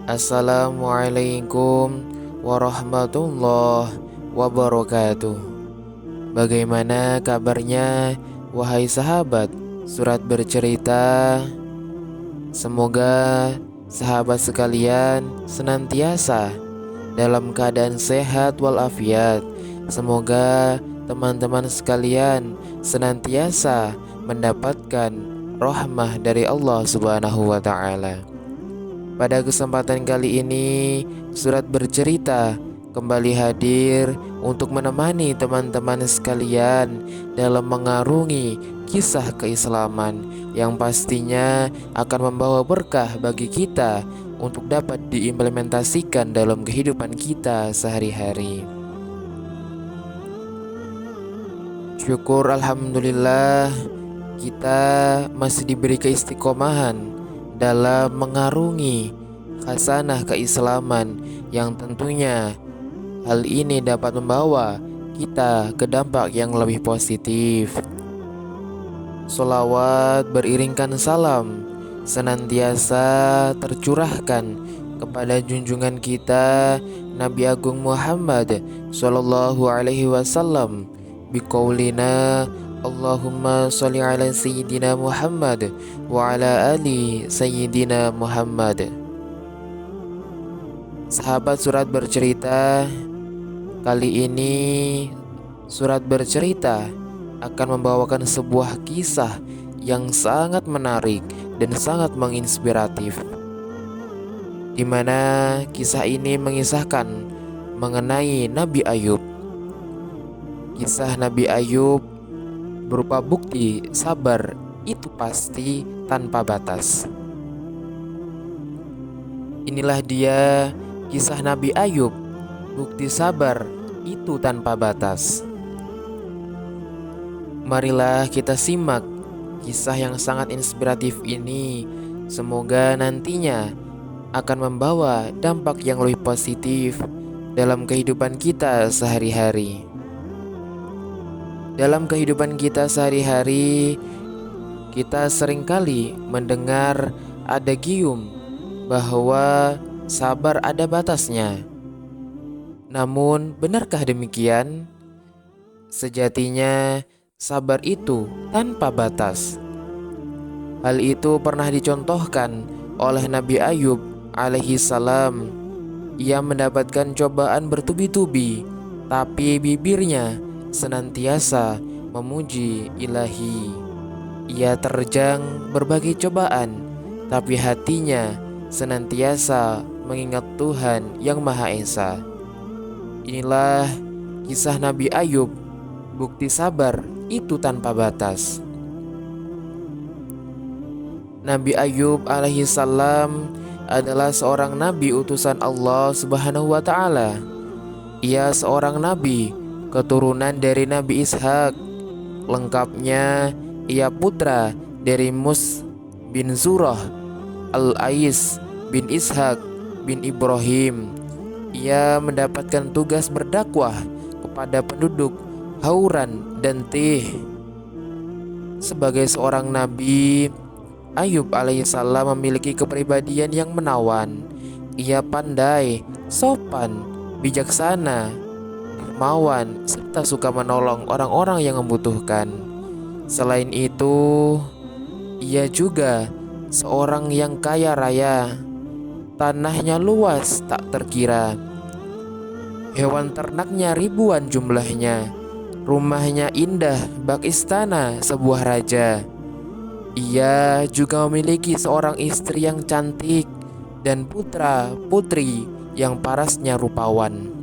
Assalamualaikum warahmatullahi wabarakatuh. Bagaimana kabarnya, wahai sahabat surat bercerita? Semoga sahabat sekalian senantiasa dalam keadaan sehat walafiat. Semoga teman-teman sekalian senantiasa mendapatkan rahmah dari Allah Subhanahu wa Ta'ala. Pada kesempatan kali ini, surat bercerita kembali hadir untuk menemani teman-teman sekalian dalam mengarungi kisah keislaman yang pastinya akan membawa berkah bagi kita untuk dapat diimplementasikan dalam kehidupan kita sehari-hari. Syukur alhamdulillah kita masih diberi keistiqomahan dalam mengarungi khasanah keislaman yang tentunya hal ini dapat membawa kita ke dampak yang lebih positif. Sholawat beriringkan salam senantiasa tercurahkan kepada junjungan kita Nabi Agung Muhammad Sallallahu Alaihi Wasallam biqaulina Allahumma sholli ala Sayyidina Muhammad wa ala ali Sayyidina Muhammad. Sahabat surat bercerita, kali ini surat bercerita akan membawakan sebuah kisah yang sangat menarik dan sangat menginspiratif, di mana kisah ini mengisahkan mengenai Nabi Ayub. Kisah Nabi Ayub berupa bukti sabar itu pasti tanpa batas. Inilah dia kisah Nabi Ayub, bukti sabar itu tanpa batas. Marilah kita simak kisah yang sangat inspiratif ini. Semoga nantinya akan membawa dampak yang lebih positif dalam kehidupan kita sehari-hari. Dalam kehidupan kita sehari-hari, kita seringkali mendengar ada gium bahwa sabar ada batasnya. Namun, benarkah demikian? Sejatinya, sabar itu tanpa batas. Hal itu pernah dicontohkan oleh Nabi Ayub alaihi salam. Ia mendapatkan cobaan bertubi-tubi, tapi bibirnya senantiasa memuji Ilahi. Ia terjang berbagai cobaan, tapi hatinya senantiasa mengingat Tuhan yang Maha Esa. Inilah kisah Nabi Ayub, bukti sabar itu tanpa batas. Nabi Ayub alaihi salam adalah seorang nabi utusan Allah Subhanahu wa Ta'ala. Ia seorang nabi keturunan dari Nabi Ishak. Lengkapnya, ia putra dari Mus bin Zurah Al-Ais bin Ishak bin Ibrahim. Ia mendapatkan tugas berdakwah kepada penduduk Hauran dan Tih. Sebagai seorang nabi, Ayub alaihissalam memiliki kepribadian yang menawan. Ia pandai, sopan, bijaksana, dermawan, serta suka menolong orang-orang yang membutuhkan. Selain itu, ia juga seorang yang kaya raya. Tanahnya luas tak terkira. Hewan ternaknya ribuan jumlahnya. Rumahnya indah bak istana sebuah raja. Ia juga memiliki seorang istri yang cantik dan putra-putri yang parasnya rupawan.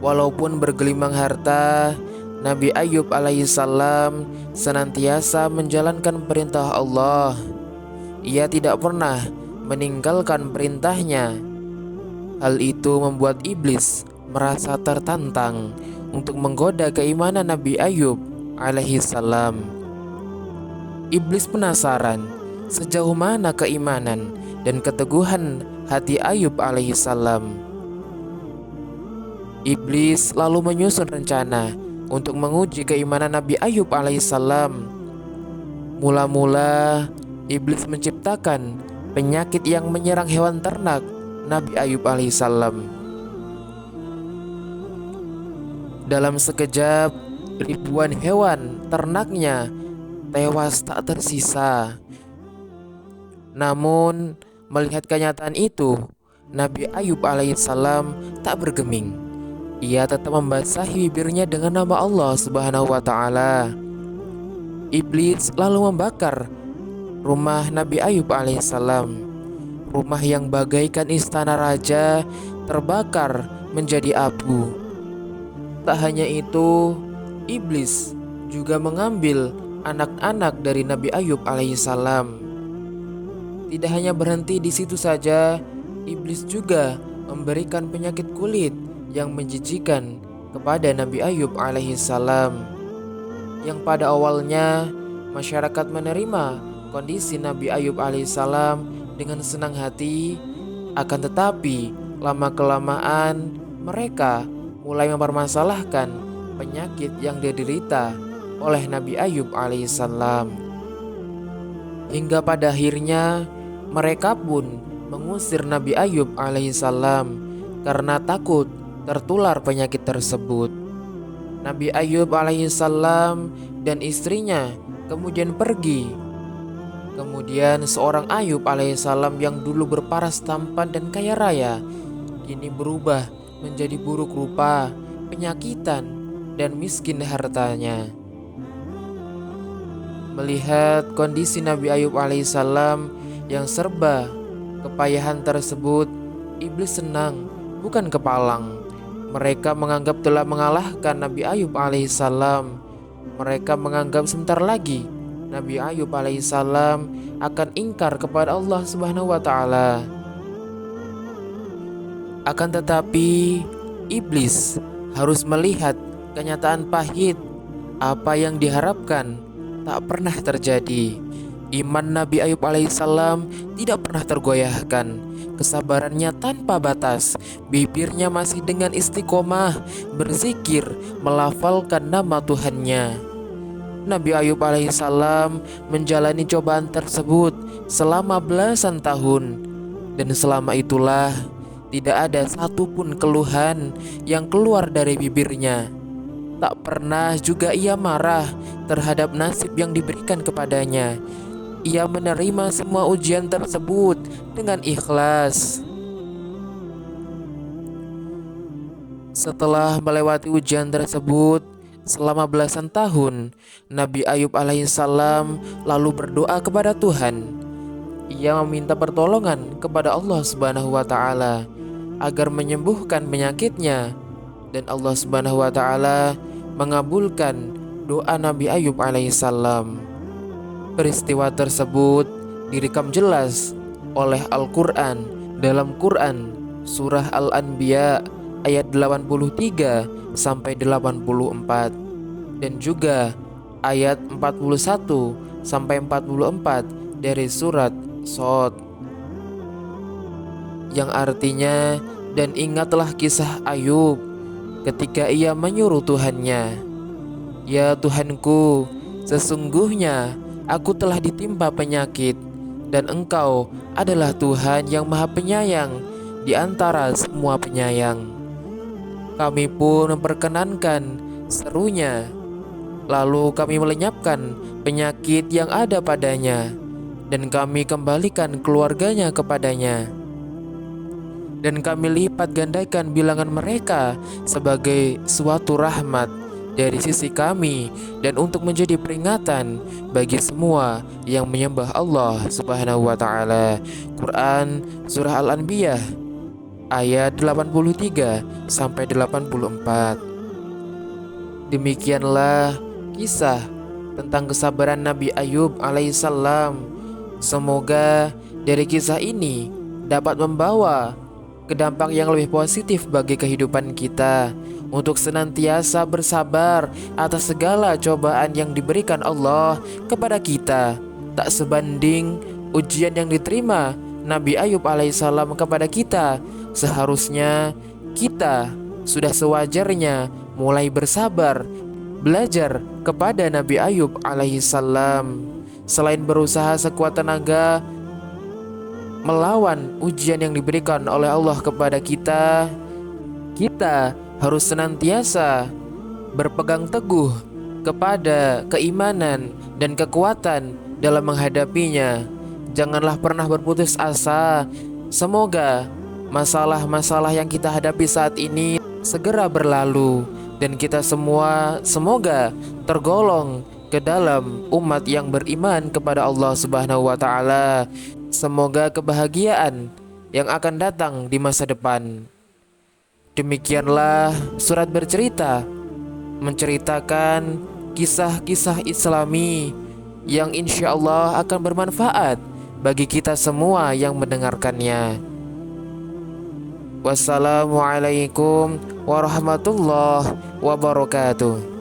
Walaupun bergelimang harta, Nabi Ayub alaihissalam senantiasa menjalankan perintah Allah. Ia tidak pernah meninggalkan perintahnya. Hal itu membuat iblis merasa tertantang untuk menggoda keimanan Nabi Ayub alaihissalam. Iblis penasaran sejauh mana keimanan dan keteguhan hati Ayub alaihissalam. Iblis lalu menyusun rencana untuk menguji keimanan Nabi Ayub alaihissalam. Mula-mula iblis menciptakan penyakit yang menyerang hewan ternak Nabi Ayub alaihissalam. Dalam sekejap, ribuan hewan ternaknya tewas tak tersisa. Namun, melihat kenyataan itu, Nabi Ayub alaihissalam tak bergeming. Ia tetap membasahi bibirnya dengan nama Allah Subhanahu wa Ta'ala. Iblis lalu membakar rumah Nabi Ayub alaihissalam. Rumah yang bagaikan istana raja terbakar menjadi abu. Tak hanya itu, iblis juga mengambil anak-anak dari Nabi Ayub alaihissalam. Tidak hanya berhenti di situ saja, iblis juga memberikan penyakit kulit yang menjijikan kepada Nabi Ayub alaihissalam. Yang pada awalnya masyarakat menerima kondisi Nabi Ayub alaihissalam dengan senang hati, akan tetapi lama-kelamaan mereka mulai mempermasalahkan penyakit yang diderita oleh Nabi Ayub alaihissalam. Hingga pada akhirnya mereka pun mengusir Nabi Ayub alaihissalam karena takut tertular penyakit tersebut. Nabi Ayub alaihissalam dan istrinya kemudian pergi. Kemudian seorang Ayub alaihissalam yang dulu berparas tampan dan kaya raya kini berubah menjadi buruk rupa, penyakitan, dan miskin hartanya. Melihat kondisi Nabi Ayub alaihissalam yang serba kepayahan tersebut, iblis senang, bukan kepalang. Mereka menganggap telah mengalahkan Nabi Ayub alaihissalam. Mereka menganggap sebentar lagi Nabi Ayub alaihissalam akan ingkar kepada Allah Subhanahu wa Ta'ala. Akan tetapi, iblis harus melihat kenyataan pahit. Apa yang diharapkan tak pernah terjadi. Iman Nabi Ayub alaihissalam tidak pernah tergoyahkan. Kesabarannya tanpa batas. Bibirnya masih dengan istiqomah berzikir, melafalkan nama Tuhannya. Nabi Ayub alaihissalam menjalani cobaan tersebut selama belasan tahun. Dan selama itulah tidak ada satupun keluhan yang keluar dari bibirnya. Tak pernah juga ia marah terhadap nasib yang diberikan kepadanya. Ia menerima semua ujian tersebut dengan ikhlas. Setelah melewati ujian tersebut selama belasan tahun, Nabi Ayub alaihissalam lalu berdoa kepada Tuhan. Ia meminta pertolongan kepada Allah Subhanahu wa Ta'ala agar menyembuhkan penyakitnya, dan Allah Subhanahu wa Ta'ala mengabulkan doa Nabi Ayub alaihissalam. Peristiwa tersebut direkam jelas oleh Al-Quran dalam Quran Surah Al-Anbiya ayat 83 sampai 84 dan juga ayat 41 sampai 44 dari surat Shad, yang artinya, dan ingatlah kisah Ayub ketika ia menyuruh Tuhannya, "Ya Tuhanku, sesungguhnya aku telah ditimpa penyakit, dan Engkau adalah Tuhan yang Maha Penyayang di antara semua penyayang." Kami pun memperkenankan serunya, lalu kami melenyapkan penyakit yang ada padanya, dan kami kembalikan keluarganya kepadanya. Dan kami lipat gandakan bilangan mereka sebagai suatu rahmat dari sisi kami, dan untuk menjadi peringatan bagi semua yang menyembah Allah Subhanahu wa Ta'ala. Quran Surah Al-Anbiya ayat 83 sampai 84. Demikianlah kisah tentang kesabaran Nabi Ayub alaihissalam. Semoga dari kisah ini dapat membawa ke dampak yang lebih positif bagi kehidupan kita, untuk senantiasa bersabar atas segala cobaan yang diberikan Allah kepada kita. Tak sebanding ujian yang diterima Nabi Ayub alaihissalam kepada kita, seharusnya kita sudah sewajarnya mulai bersabar, belajar kepada Nabi Ayub alaihissalam. Selain berusaha sekuat tenaga melawan ujian yang diberikan oleh Allah kepada kita, kita harus senantiasa berpegang teguh kepada keimanan dan kekuatan dalam menghadapinya. Janganlah pernah berputus asa. Semoga masalah-masalah yang kita hadapi saat ini segera berlalu dan kita semua semoga tergolong ke dalam umat yang beriman kepada Allah Subhanahu wa taala. Semoga kebahagiaan yang akan datang di masa depan. Demikianlah surat bercerita menceritakan kisah-kisah Islami yang insya Allah akan bermanfaat bagi kita semua yang mendengarkannya. Wassalamualaikum warahmatullahi wabarakatuh.